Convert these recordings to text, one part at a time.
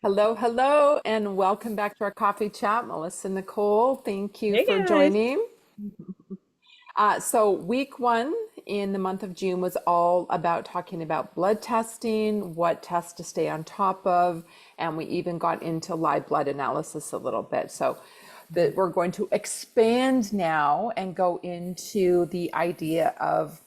Hello, hello, and welcome back to our coffee chat. Melissa Nicole, thank you Hey for guys. joining. So, week one in the month of June was all about talking about blood testing, what tests to stay on top of, and we even got into live blood analysis a little bit. So, we're going to expand now and go into the idea of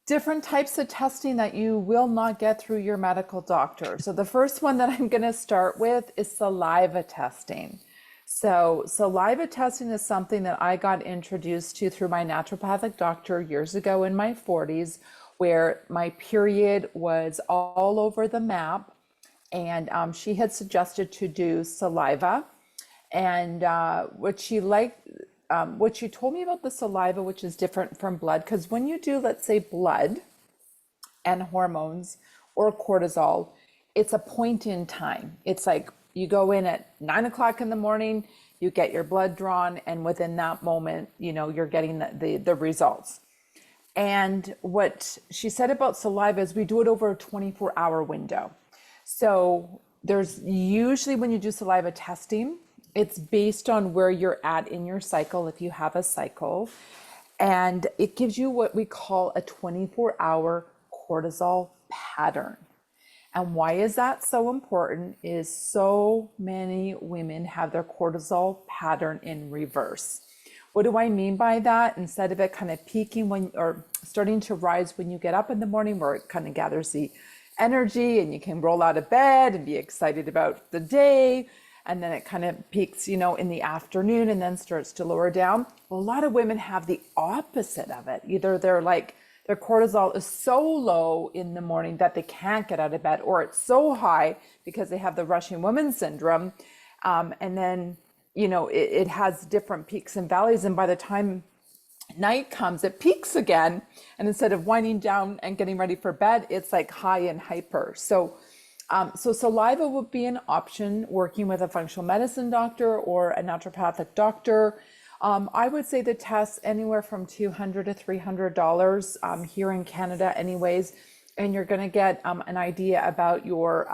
different types of testing that you will not get through your medical doctor. So the first one that I'm going to start with is saliva testing. So saliva testing is something that I got introduced to through my naturopathic doctor years ago in my 40s, where my period was all over the map. And she had suggested to do saliva. And what she told me about the saliva, which is different from blood, because when you do, let's say, blood and hormones or cortisol, it's a point in time. It's like you go in at 9 o'clock in the morning, you get your blood drawn, and within that moment, you're getting the results. And what she said about saliva is we do it over a 24-hour window. So there's usually when you do saliva testing, it's based on where you're at in your cycle, if you have a cycle. And it gives you what we call a 24-hour cortisol pattern. And why is that so important is so many women have their cortisol pattern in reverse. What do I mean by that? Instead of it kind of peaking when or starting to rise when you get up in the morning, where it kind of gathers the energy and you can roll out of bed and be excited about the day, and then it kind of peaks, in the afternoon and then starts to lower down. Well, a lot of women have the opposite of it. Either their cortisol is so low in the morning that they can't get out of bed, or it's so high because they have the rushing woman syndrome. And then, it has different peaks and valleys. And by the time night comes, it peaks again. And instead of winding down and getting ready for bed, it's like high and hyper. So saliva would be an option working with a functional medicine doctor or a naturopathic doctor. I would say the tests anywhere from $200 to $300 here in Canada, anyways, and you're going to get an idea about your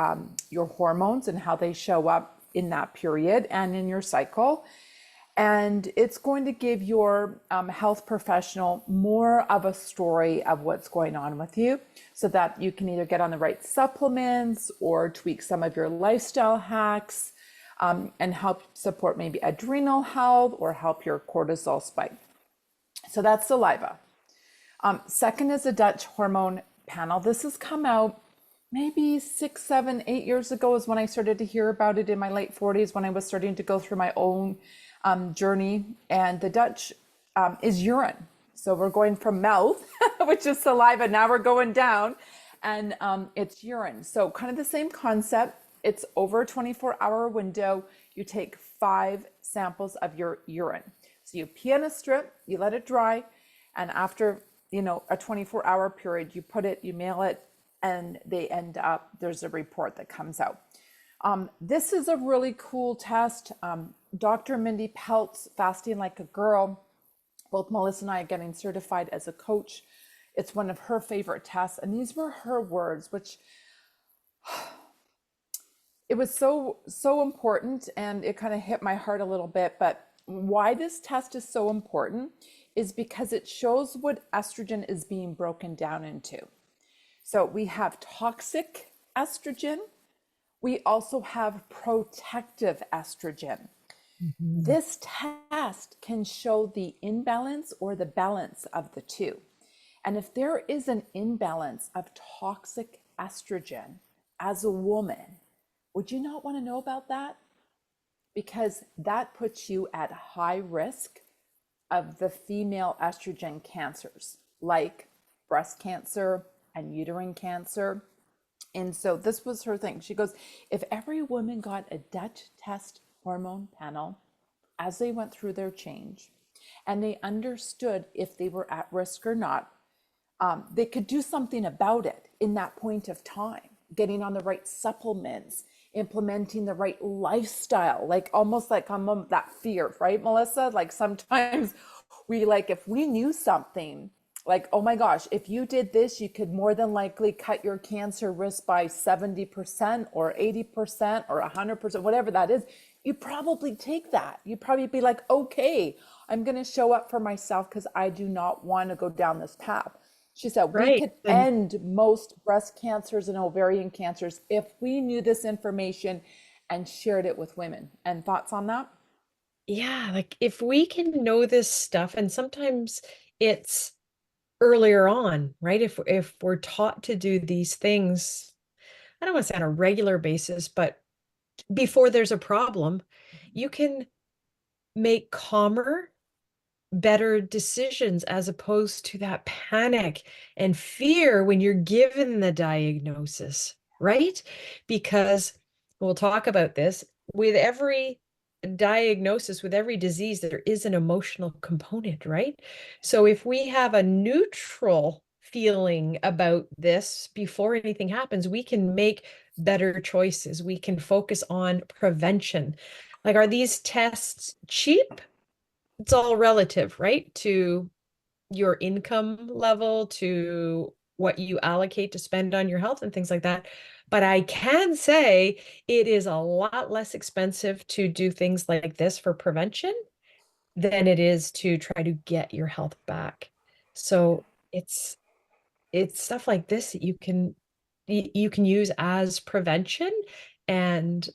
hormones and how they show up in that period and in your cycle. And it's going to give your health professional more of a story of what's going on with you so that you can either get on the right supplements or tweak some of your lifestyle hacks and help support maybe adrenal health or help your cortisol spike. So that's saliva. Second is a Dutch hormone panel. This has come out maybe 6, 7, 8 years ago is when I started to hear about it in my late 40s when I was starting to go through my own journey. And the Dutch is urine. So we're going from mouth, which is saliva. Now we're going down and it's urine. So kind of the same concept. It's over a 24-hour window. You take 5 samples of your urine. So you pee on a strip, you let it dry. And after, a 24-hour period, you put it, you mail it, and there's a report that comes out. This is a really cool test. Dr. Mindy Peltz, Fasting Like a Girl, both Melissa and I are getting certified as a coach. It's one of her favorite tests. And these were her words, which it was so important, and it kind of hit my heart a little bit. But why this test is so important is because it shows what estrogen is being broken down into. So we have toxic estrogen. We also have protective estrogen. Mhm. This test can show the imbalance or the balance of the two. And if there is an imbalance of toxic estrogen as a woman, would you not want to know about that? Because that puts you at high risk of the female estrogen cancers like breast cancer and uterine cancer. And so this was her thing. She goes, if every woman got a Dutch test hormone panel as they went through their change and they understood if they were at risk or not, they could do something about it in that point of time, getting on the right supplements, implementing the right lifestyle, like almost like that fear, right, Melissa? Like sometimes we like, if we knew something Like, oh my gosh, if you did this, you could more than likely cut your cancer risk by 70% or 80% or 100%, whatever that is. You probably take that. You probably be like, okay, I'm going to show up for myself because I do not want to go down this path. She said we Right. could And end most breast cancers and ovarian cancers if we knew this information and shared it with women. And thoughts on that? yeah, like if we can know this stuff, and sometimes it's earlier on, right? If we're taught to do these things, I don't want to say on a regular basis, but before there's a problem, you can make calmer, better decisions as opposed to that panic and fear when you're given the diagnosis, right? Because we'll talk about this with every diagnosis, with every disease, there is an emotional component, right? So if we have a neutral feeling about this before anything happens, we can make better choices. We can focus on prevention. Like, are these tests cheap? It's all relative, right? To your income level, to what you allocate to spend on your health and things like that. But I can say it is a lot less expensive to do things like this for prevention than it is to try to get your health back. So it's stuff like this that you can use as prevention and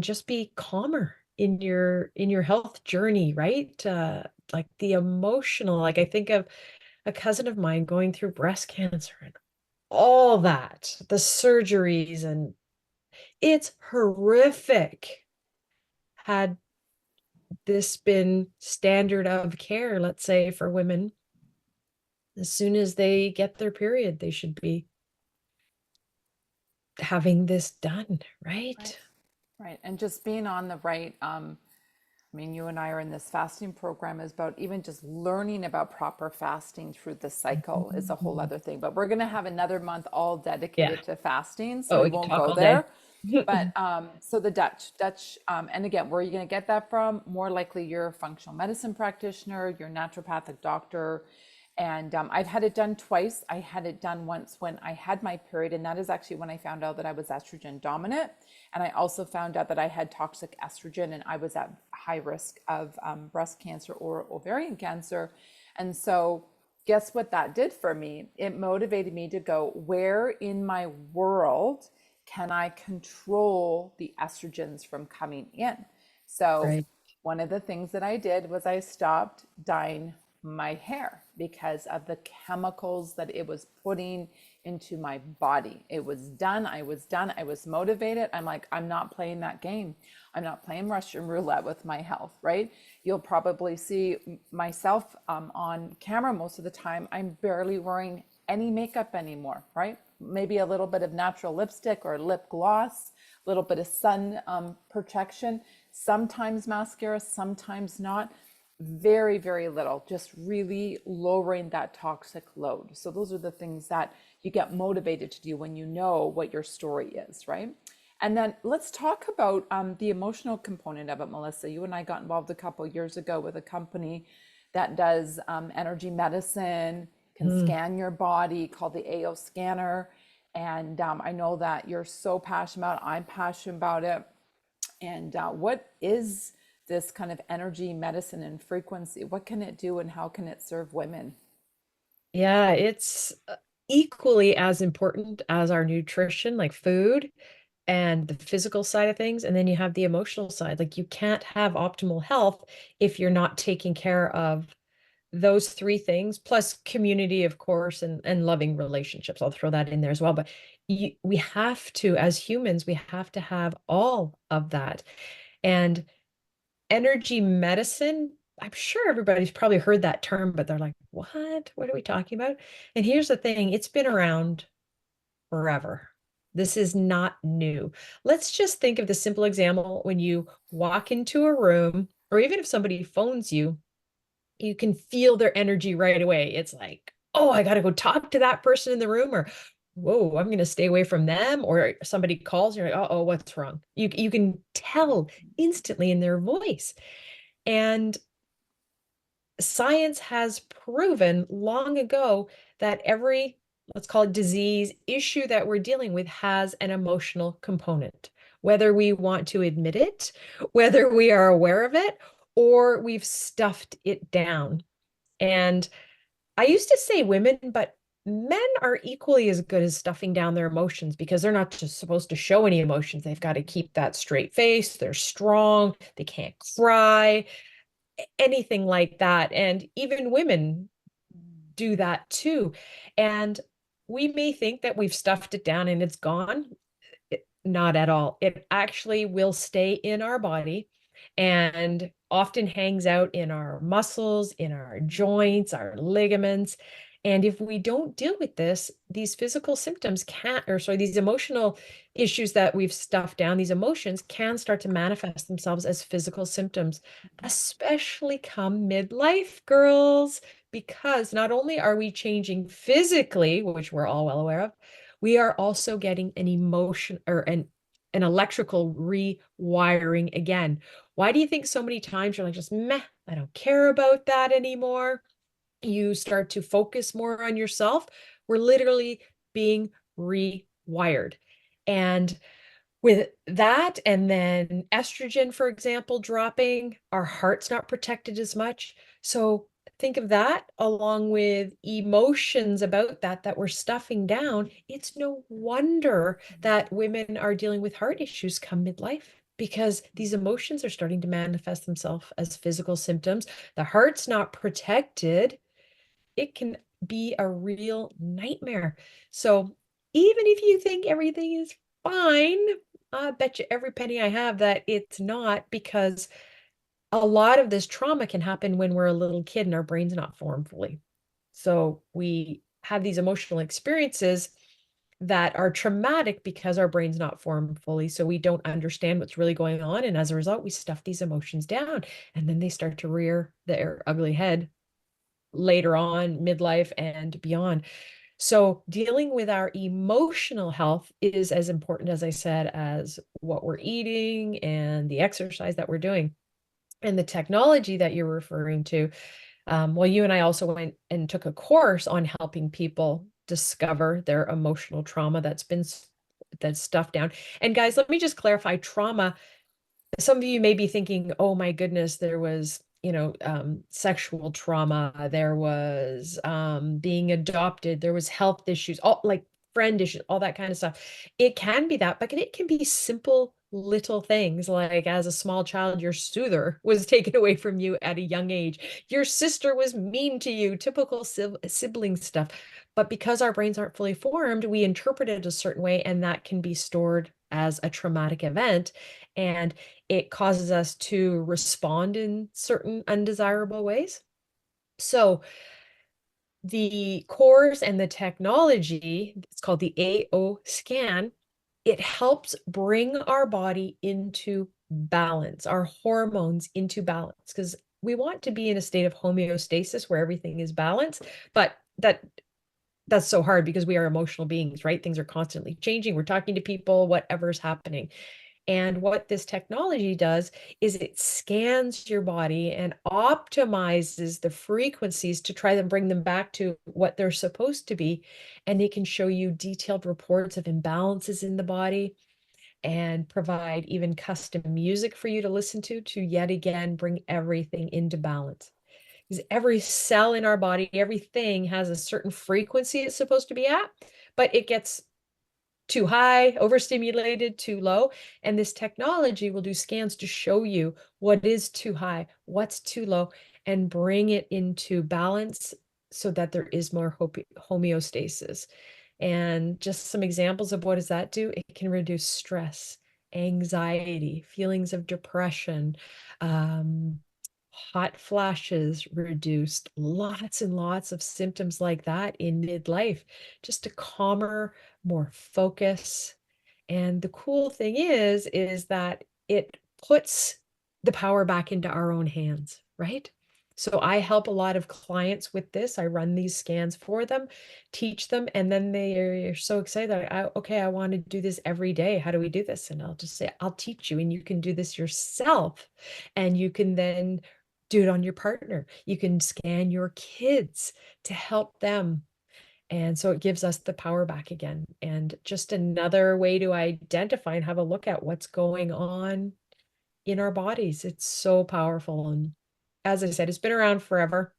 just be calmer in your health journey, right? Like the emotional, like I think of a cousin of mine going through breast cancer and all that, the surgeries, and it's horrific. Had this been standard of care, let's say for women, as soon as they get their period, they should be having this done, Right. right? Right. And just being on the right, I mean, you and I are in this fasting program is about even just learning about proper fasting through the cycle is a whole Mhm. other thing. But we're going to have another month all Yeah. dedicated to fasting, so Oh, we we could won't talk go all day. there. But so the Dutch, and again, where are you going to get that from? More likely, you're a functional medicine practitioner, you're a naturopathic doctor, and I've had it done twice. I had it done once when I had my period, and that is actually when I found out that I was estrogen dominant. And I also found out that I had toxic estrogen and I was at high risk of breast cancer or ovarian cancer. And so, guess what that did for me? It motivated me to go, where in my world can I control the estrogens from coming in? So, Right. one of the things that I did was I stopped dyeing my hair because of the chemicals that it was putting into my body. It was done. I was done. I was motivated. I'm like, I'm not playing that game. I'm not playing Russian roulette with my health, right? You'll probably see myself on camera most of the time. I'm barely wearing any makeup anymore, right? Maybe a little bit of natural lipstick or lip gloss, a little bit of sun protection, sometimes mascara, sometimes not. Very, very little, just really lowering that toxic load. So, those are the things that you get motivated to do when you know what your story is, right? And then let's talk about the emotional component of it, Melissa. You and I got involved a couple of years ago with a company that does energy medicine, can Mm. scan your body, called the AO scanner. And I know that you're so passionate about it. I'm passionate about it. And what is this kind of energy medicine and frequency? What can it do and how can it serve women? Yeah, it's equally as important as our nutrition, like food and the physical side of things. And then you have the emotional side. Like you can't have optimal health if you're not taking care of those three things, plus community, of course, and loving relationships. I'll throw that in there as well. But we have to, as humans, we have to have all of that. And energy medicine, I'm sure everybody's probably heard that term, but they're like, what? What are we talking about? And here's the thing, it's been around forever. This is not new. Let's just think of the simple example when you walk into a room, or even if somebody phones you, you can feel their energy right away. It's like, oh, I got to go talk to that person in the room, or whoa, I'm going to stay away from them. Or somebody calls, you're like, oh, what's wrong? You can tell instantly in their voice. And science has proven long ago that every, let's call it disease, issue that we're dealing with has an emotional component, whether we want to admit it, whether we are aware of it, or we've stuffed it down. And I used to say women, but men are equally as good as stuffing down their emotions because they're not just supposed to show any emotions. They've got to keep that straight face. They're strong. They can't cry, anything like that. And even women do that too. And we may think that we've stuffed it down and it's gone. Not at all. It actually will stay in our body and often hangs out in our muscles, in our joints, our ligaments. And if we don't deal with this, these physical symptoms can't, or sorry, these emotional issues that we've stuffed down, these emotions can start to manifest themselves as physical symptoms, especially come midlife, girls, because not only are we changing physically, which we're all well aware of, we are also getting an emotion or an electrical rewiring again. Why do you think so many times you're like, just meh, I don't care about that anymore? You start to focus more on yourself. We're literally being rewired. And with that, and then estrogen, for example, dropping, our heart's not protected as much. So think of that along with emotions about that we're stuffing down. It's no wonder that women are dealing with heart issues come midlife because these emotions are starting to manifest themselves as physical symptoms. The heart's not protected. It can be a real nightmare. So even if you think everything is fine, I bet you every penny I have that it's not, because a lot of this trauma can happen when we're a little kid and our brain's not formed fully. So we have these emotional experiences that are traumatic because our brain's not formed fully. So we don't understand what's really going on. And as a result, we stuff these emotions down and then they start to rear their ugly head later on, midlife and beyond. So dealing with our emotional health is as important, as I said, as what we're eating and the exercise that we're doing. And the technology that you're referring to, well, you and I also went and took a course on helping people discover their emotional trauma that's stuffed down. And guys, let me just clarify trauma. Some of you may be thinking, oh my goodness, there was, sexual trauma, there was being adopted, there was health issues, all like friend issues, all that kind of stuff. It can be that, but it can be simple little things like as a small child, your soother was taken away from you at a young age. Your sister was mean to you, typical sibling stuff. But because our brains aren't fully formed, we interpret it a certain way, and that can be stored as a traumatic event. And it causes us to respond in certain undesirable ways. So the course and the technology, it's called the AO scan, it helps bring our body into balance, our hormones into balance, because we want to be in a state of homeostasis where everything is balanced, but that's so hard because we are emotional beings, right? Things are constantly changing. We're talking to people, whatever's happening. And what this technology does is it scans your body and optimizes the frequencies to try to bring them back to what they're supposed to be. And it can show you detailed reports of imbalances in the body and provide even custom music for you to listen to yet again bring everything into balance. Because every cell in our body, everything has a certain frequency it's supposed to be at, but it gets too high, overstimulated, too low. And this technology will do scans to show you what is too high, what's too low, and bring it into balance so that there is more homeostasis. And just some examples of what does that do? It can reduce stress, anxiety, feelings of depression, hot flashes reduced, lots and lots of symptoms like that in midlife, just a calmer, more focus. And the cool thing is that it puts the power back into our own hands, right? So I help a lot of clients with this. I run these scans for them, teach them, and then they are so excited that okay, I want to do this every day. How do we do this? And I'll just say, I'll teach you, and you can do this yourself. And you can then do it on your partner. You can scan your kids to help them. And so it gives us the power back again. And just another way to identify and have a look at what's going on in our bodies. It's so powerful. And as I said, it's been around forever.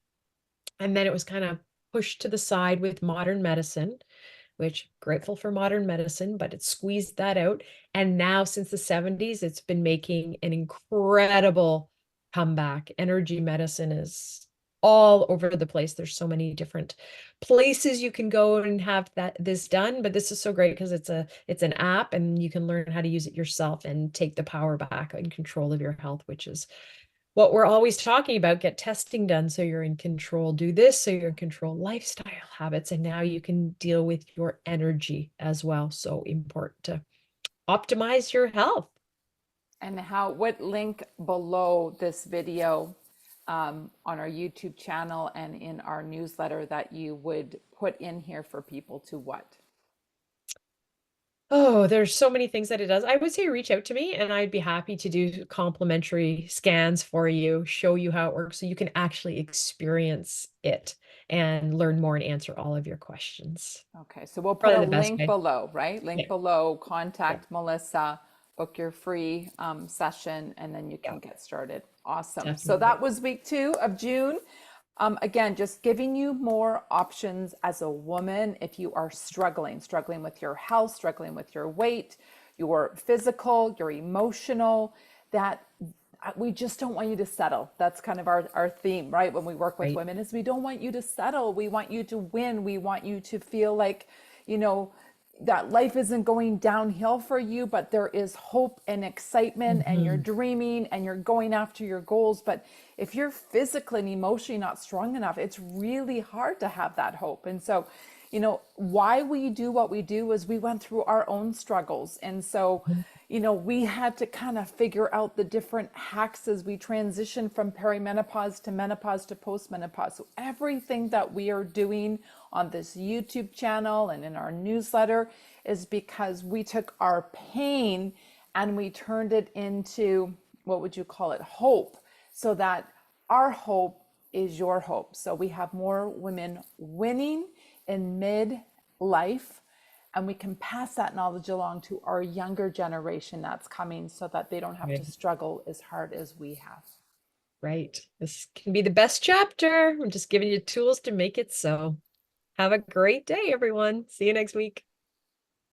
And then it was kind of pushed to the side with modern medicine, which grateful for modern medicine, but it squeezed that out. And now since the 70s, it's been making an incredible comeback. Energy medicine is all over the place. There's so many different places you can go and have this done, but this is so great because it's an app and you can learn how to use it yourself and take the power back and control of your health, which is what we're always talking about. Get testing done so you're in control. Do this so you're in control. Lifestyle habits. And now you can deal with your energy as well. So important to optimize your health. And what link below this video on our YouTube channel and in our newsletter that you would put in here for people to what? Oh, there's so many things that it does. I would say reach out to me and I'd be happy to do complimentary scans for you, show you how it works so you can actually experience it and learn more and answer all of your questions. Okay, so we'll put a Probably the best link way. below, right? Link Yeah. below, Yeah. contact Melissa, book your free session, and then you Yeah. can get started. Awesome. So Definitely. that was week 2 of June. Again, just giving you more options as a woman if you are struggling with your health, struggling with your weight, your physical, your emotional, that we just don't want you to settle. That's kind of our theme, right? When we work with Right. women is we don't want you to settle. We want you to win. We want you to feel like, you know, that life isn't going downhill for you, but there is hope and excitement and you're Mhm. dreaming and you're going after your goals. But if you're physically and emotionally not strong enough, it's really hard to have that hope. And so, why we do what we do is we went through our own struggles. And so, we had to kind of figure out the different hacks as we transition from perimenopause to menopause to postmenopause. So everything that we are doing on this YouTube channel and in our newsletter is because we took our pain and we turned it into, what would you call it, hope, so that our hope is your hope. So we have more women winning in midlife, and we can pass that knowledge along to our younger generation that's coming so that they don't have to Right. struggle as hard as we have. Right. This can be the best chapter. I'm just giving you tools to make it so. Have a great day, everyone. See you next week.